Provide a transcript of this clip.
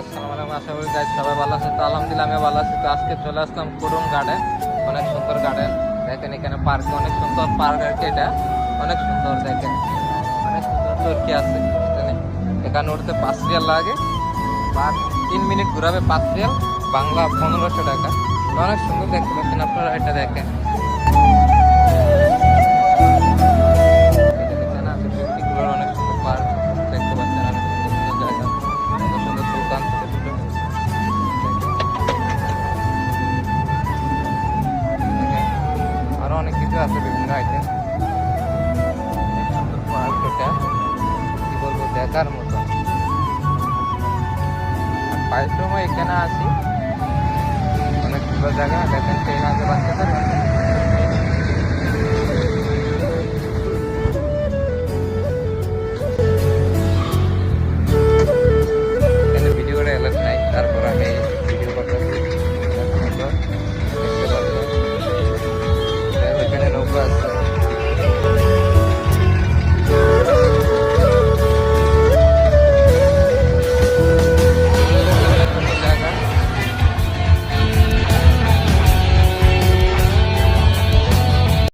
আসসালামু আলাইকুম, আশা করি গাইজ সবাই ভালো আছে। তো আলহামদুলিল্লাহ আমি ভালো আছি। তো আজকে চলে আসলাম কুডুম গার্ডেন, অনেক সুন্দর গার্ডেন। দেখেন এখানে পার্কে অনেক সুন্দর পার্ক আর কি, এটা অনেক সুন্দর। দেখেন অনেক সুন্দর চরকি আছে এখানে। এখানে উঠতে 5 রিয়াল লাগে, আর 3 মিনিট ঘুরাবে 5 রিয়াল, বাংলা 1500 টাকা। তো অনেক সুন্দর দেখতে পাচ্ছেন আপনারা, এটা দেখেন। এখানে আছে ব্যক্তিগুলোর অনেক সুন্দর পার্ক দেখতে পাচ্ছেন, অনেক সুন্দর সুন্দর জায়গা, সুন্দর সুন্দর দোকান, ছোট ছোট। আরো অনেক কিছু আছে, বিভিন্ন আইটেম। সুন্দর পার্ক এটা, কি বলবো, দেখার মতো। আর পায়ের সময় এখানে আসি, অনেক সুন্দর জায়গা। দেখেন ট্রেন আছে বাচ্চাদের,